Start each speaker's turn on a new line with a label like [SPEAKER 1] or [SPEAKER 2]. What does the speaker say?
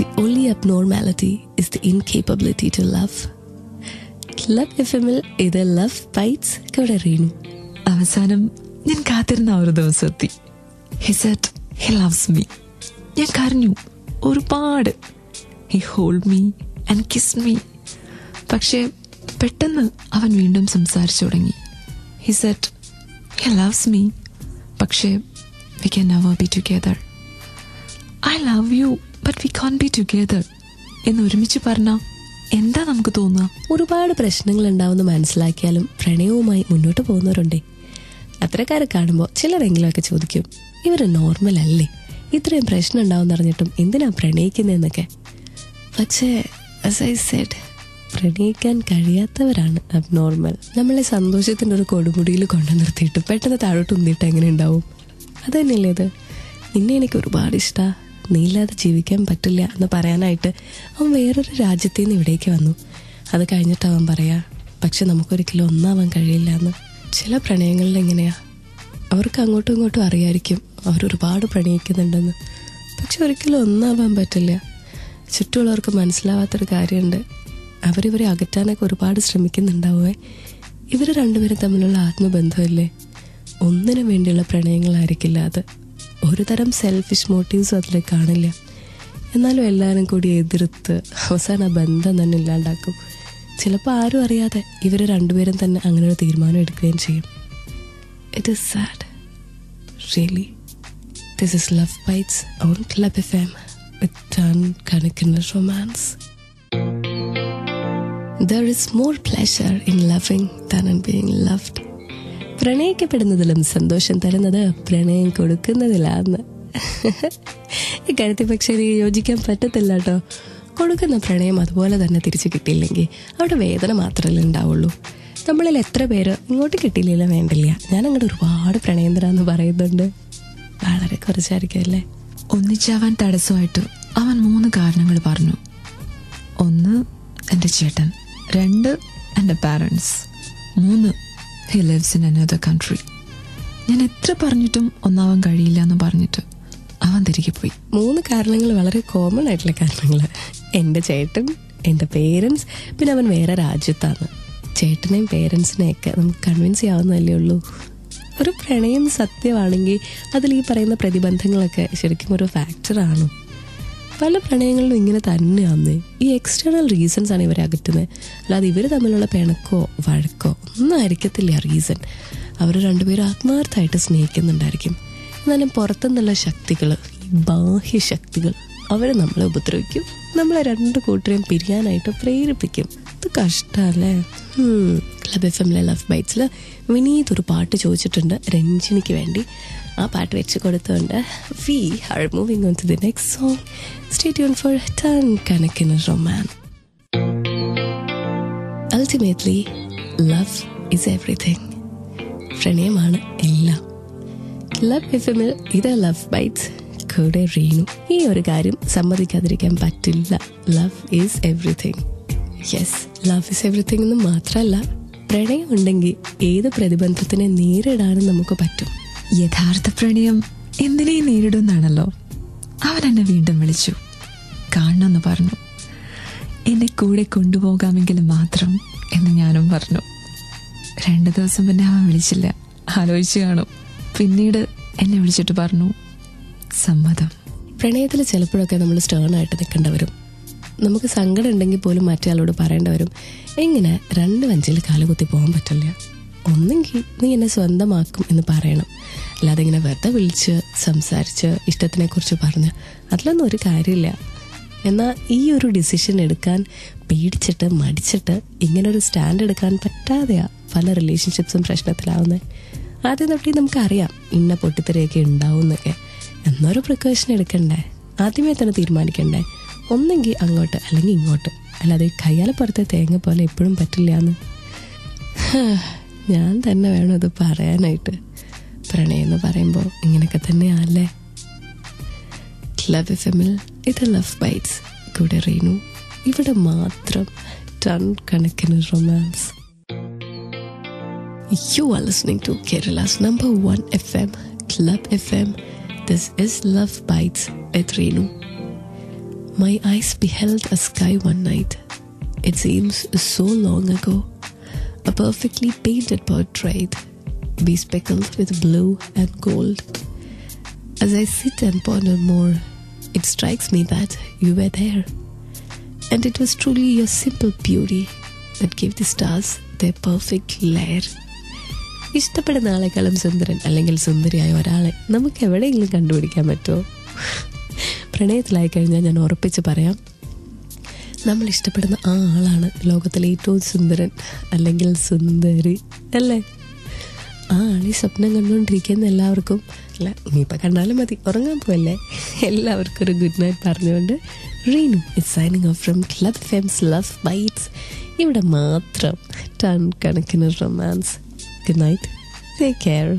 [SPEAKER 1] The only abnormality is the incapability to love. Club FMൽ ഇത് love bytes കൂടെ റീനു.
[SPEAKER 2] അവസാനം ഞാൻ കാത്തിരുന്ന ഒരു ദിവസം എത്തി. He said he loves me. ഞാൻ കരഞ്ഞു ഒരുപാട്. He hold me and kissed me. പക്ഷേ പെട്ടെന്ന് അവൻ വീണ്ടും സംസാരിച്ചു തുടങ്ങി. He said he loves me. പക്ഷേ we can never be together. I love you but we can't be together. എന്ന് ഒരുമിച്ച് പറഞ്ഞാൽ എന്താ നമുക്ക് തോന്നുക?
[SPEAKER 1] ഒരുപാട് പ്രശ്നങ്ങൾ ഉണ്ടാവുമെന്ന് മനസ്സിലാക്കിയാലും പ്രണയവുമായി മുന്നോട്ട് പോകുന്നവരുണ്ടേ. അത്രക്കാരെ കാണുമ്പോൾ ചിലരെങ്കിലുമൊക്കെ ചോദിക്കും, ഇവർ നോർമൽ അല്ലേ, ഇത്രയും പ്രശ്നം ഉണ്ടാവും അറിഞ്ഞിട്ടും എന്തിനാ പ്രണയിക്കുന്നതെന്നൊക്കെ. പക്ഷേ as I said, പ്രണയിക്കാൻ കഴിയാത്തവരാണ് അബ്നോർമൽ. നമ്മളെ സന്തോഷത്തിൻ്റെ ഒരു കൊടുമുടിയിൽ കൊണ്ടു നിർത്തിയിട്ട് പെട്ടെന്ന് താഴോട്ട് ഉന്തിയിട്ട് എങ്ങനെ ഉണ്ടാവും? അത് തന്നെയല്ലേ ഇത്. നിന്നെ എനിക്ക് ഒരുപാട് ഇഷ്ടമാണ്, നീ ഇല്ലാതെ ജീവിക്കാൻ പറ്റില്ല എന്ന് പറയാനായിട്ട് അവൻ വേറൊരു രാജ്യത്തു നിന്ന് ഇവിടേക്ക് വന്നു. അത് കഴിഞ്ഞിട്ട് അവൻ പറയാ, പക്ഷെ നമുക്കൊരിക്കലും ഒന്നാവാൻ കഴിയില്ല എന്ന്. ചില പ്രണയങ്ങളിൽ എങ്ങനെയാ, അവർക്ക് അങ്ങോട്ടും ഇങ്ങോട്ടും അറിയായിരിക്കും അവരൊരുപാട് പ്രണയിക്കുന്നുണ്ടെന്ന്, പക്ഷെ ഒരിക്കലും ഒന്നാവാൻ പറ്റില്ല. ചുറ്റുമുള്ളവർക്ക് മനസ്സിലാവാത്തൊരു കാര്യമുണ്ട്, അവരിവരെ അകറ്റാനൊക്കെ ഒരുപാട് ശ്രമിക്കുന്നുണ്ടാവേ. ഇവർ രണ്ടുപേരും തമ്മിലുള്ള ആത്മബന്ധമല്ലേ, ഒന്നിനു വേണ്ടിയുള്ള പ്രണയങ്ങളായിരിക്കില്ല അത്. ഒരു തരം സെൽഫിഷ് മോട്ടീവ്സും അതിൽ കാണില്ല. എന്നാലും എല്ലാവരും കൂടി എതിർത്ത് അവസാനം ആ ബന്ധം തന്നെ ഇല്ലാണ്ടാക്കും. ചിലപ്പോൾ ആരും അറിയാതെ ഇവർ രണ്ടുപേരും തന്നെ അങ്ങനെ ഒരു തീരുമാനം എടുക്കുകയും ചെയ്യും. It is sad really. This is love bites on club FM with ton കണക്കിന് romance. There is more pleasure in loving than in being loved. പ്രണയിക്കപ്പെടുന്നതിലും സന്തോഷം തരുന്നത് പ്രണയം കൊടുക്കുന്നതിലാന്ന്. ഇക്കാര്യത്തിൽ പക്ഷേ എനിക്ക് യോജിക്കാൻ പറ്റത്തില്ല കേട്ടോ. കൊടുക്കുന്ന പ്രണയം അതുപോലെ തന്നെ തിരിച്ചു കിട്ടിയില്ലെങ്കിൽ അവിടെ വേദന മാത്രമല്ലേ ഉണ്ടാവുള്ളൂ. നമ്മളിൽ എത്ര പേര് ഇങ്ങോട്ട് കിട്ടിയില്ല വേണ്ടില്ല, ഞാൻ അങ്ങോട്ട് ഒരുപാട് പ്രണയം തരാമെന്ന് പറയുന്നുണ്ട്. വളരെ കുറച്ചായിരിക്കും അല്ലേ.
[SPEAKER 2] ഒന്നിച്ചാവാൻ തടസ്സമായിട്ട് അവൻ 3 കാരണങ്ങൾ പറഞ്ഞു. 1 എൻ്റെ ചേട്ടൻ, 2 എൻ്റെ parents, 3 he lives in another country. ഞാൻ എത്ര പറഞ്ഞിട്ടും ഒന്നാവാൻ കഴിയില്ല എന്ന് പറഞ്ഞിട്ട് അവൻ തിരികെ പോയി.
[SPEAKER 1] 3 കാരണങ്ങൾ വളരെ കോമൺ ആയിട്ടുള്ള കാരണങ്ങൾ. എൻ്റെ ചേട്ടൻ, എൻ്റെ പേരൻസ്, പിന്നെ അവൻ വേറെ രാജ്യത്താണ്. ചേട്ടനെയും പേരൻസിനെയൊക്കെ നമുക്ക് കൺവിൻസ് ചെയ്യാവുന്നതല്ലേ ഉള്ളൂ. ഒരു പ്രണയം സത്യമാണെങ്കിൽ അതിൽ ഈ പറയുന്ന പ്രതിബന്ധങ്ങളൊക്കെ ശരിക്കും ഒരു ഫാക്ടറാണോ? പല പ്രണയങ്ങളിലും ഇങ്ങനെ തന്നെയാന്ന്. ഈ എക്സ്റ്റേണൽ റീസൺസ് ആണ് ഇവരെ അകറ്റുന്നത്, അല്ലാതെ ഇവർ തമ്മിലുള്ള പിണക്കോ വഴക്കോ ഒന്നും ആയിരിക്കത്തില്ല റീസൺ. അവർ രണ്ടുപേരും ആത്മാർത്ഥമായിട്ട് സ്നേഹിക്കുന്നുണ്ടായിരിക്കും. എന്നാലും പുറത്തുനിന്നുള്ള ശക്തികൾ, ഈ ബാഹ്യശക്തികൾ, അവർ നമ്മളെ ഉപദ്രവിക്കും, നമ്മളെ 2 കൂട്ടരെയും പിരിയാനായിട്ട് പ്രേരിപ്പിക്കും. ഇത് കഷ്ടമല്ലേ. ക്ലബ് FMലെ ലവ് ബൈറ്റ്സിൽ വിനീത് ഒരു പാട്ട് ചോദിച്ചിട്ടുണ്ട് രഞ്ജിനിക്ക് വേണ്ടി. ആ പാട്ട് വെച്ച് കൊടുത്തുകൊണ്ട് we are moving on to the next song. Stay tuned for Ton Kanakin Romance. Ultimately, love is everything. പ്രണയമാണ് എല്ലാം. ക്ലബ് FMൽ ഇത് ലവ് ബൈറ്റ്സ് കൂടെ റീനു. ഈ ഒരു കാര്യം സമ്മതിക്കാതിരിക്കാൻ പറ്റില്ല. Love is everything. Yes, love is everything എന്ന് മാത്രമല്ല, പ്രണയം ഉണ്ടെങ്കിൽ ഏത് പ്രതിബന്ധത്തിനെ നേരിടാനും നമുക്ക് പറ്റും.
[SPEAKER 2] യഥാർത്ഥ പ്രണയം എന്തിനേയും നേരിടുന്നാണല്ലോ. അവൻ എന്നെ വീണ്ടും വിളിച്ചു, കാണണമെന്ന് പറഞ്ഞു. എന്നെ കൂടെ കൊണ്ടുപോകാമെങ്കിലും മാത്രം എന്ന് ഞാനും പറഞ്ഞു. 2 ദിവസം പിന്നെ അവൻ വിളിച്ചില്ല, ആലോചിച്ച് കാണും. പിന്നീട് എന്നെ വിളിച്ചിട്ട് പറഞ്ഞു സമ്മതം.
[SPEAKER 1] പ്രണയത്തിൽ ചിലപ്പോഴൊക്കെ നമ്മൾ സ്റ്റേണായിട്ട് നിൽക്കേണ്ടി വരും. നമുക്ക് സങ്കടം ഉണ്ടെങ്കിൽ പോലും മറ്റേയാളോട് പറയേണ്ടി വരും. എങ്ങനെ 2 വഞ്ചിയിൽ കാലുകുത്തി പോകാൻ പറ്റില്ല. ഒന്നെങ്കിൽ നീ എന്നെ സ്വന്തമാക്കും എന്ന് പറയണം, അല്ലാതെ ഇങ്ങനെ വെറുതെ വിളിച്ച് സംസാരിച്ച് ഇഷ്ടത്തിനെക്കുറിച്ച് പറഞ്ഞ് അതിലൊന്നും ഒരു കാര്യമില്ല. എന്നാൽ ഈ ഒരു ഡിസിഷൻ എടുക്കാൻ പേടിച്ചിട്ട് മടിച്ചിട്ട് ഇങ്ങനൊരു സ്റ്റാൻഡ് എടുക്കാൻ പറ്റാതെയാ പല റിലേഷൻഷിപ്സും പ്രശ്നത്തിലാവുന്നത്. ആദ്യം തൊട്ടേ നമുക്കറിയാം ഇന്ന പൊട്ടിത്തെറിയൊക്കെ ഉണ്ടാവും എന്നൊക്കെ. എന്നൊരു പ്രിക്കോഷൻ എടുക്കണ്ടേ, ആദ്യമേ തന്നെ തീരുമാനിക്കണ്ടേ. ഒന്നെങ്കിൽ അങ്ങോട്ട് അല്ലെങ്കിൽ ഇങ്ങോട്ട്, അല്ലാതെ കയ്യാലപ്പുറത്തെ തേങ്ങ പോലെ എപ്പോഴും പറ്റില്ല എന്ന്. ഞാൻ തന്നെ വേണം ഇത് പറയാനായിട്ട്. പ്രണയം എന്ന് പറയുമ്പോൾ ഇങ്ങനെയൊക്കെ തന്നെയാണല്ലേ. ക്ലബ് FMൽ ഇത് ലവ് ബൈറ്റ്സ് കൂടെ റീനു. ഇവിടെ മാത്രം ടൺ കണക്കിന് romance. You are listening to Kerala's #1 FM, Club FM. This is Love Bites with Renu. My eyes beheld a sky one night. It seems so long ago. A perfectly painted portrait, bespeckled with blue and gold. As I sit and ponder more, it strikes me that you were there. And it was truly your simple beauty that gave the stars their perfect lair. ഇഷ്ടപ്പെടുന്ന ആളെക്കാളും സുന്ദരൻ അല്ലെങ്കിൽ സുന്ദരിയായ ഒരാളെ നമുക്ക് എവിടെയെങ്കിലും കണ്ടുപിടിക്കാൻ പറ്റുമോ? പ്രണയത്തിലായി കഴിഞ്ഞാൽ ഞാൻ ഉറപ്പിച്ച് പറയാം, നമ്മൾ ഇഷ്ടപ്പെടുന്ന ആ ആളാണ് ലോകത്തിലെ ഏറ്റവും സുന്ദരൻ അല്ലെങ്കിൽ സുന്ദരി, അല്ലേ? ആ ആളി സ്വപ്നം കണ്ടുകൊണ്ടിരിക്കുന്ന എല്ലാവർക്കും, അല്ല ഇനിയിപ്പോൾ കണ്ടാലും മതി, ഉറങ്ങാൻ പോവല്ലേ. എല്ലാവർക്കും ഒരു ഗുഡ് നൈറ്റ് പറഞ്ഞുകൊണ്ട് Reenu is signing off from club Femmes love bytes. ഇവിടെ മാത്രം ടൺ കണക്കിന് romance. Good night. Take care.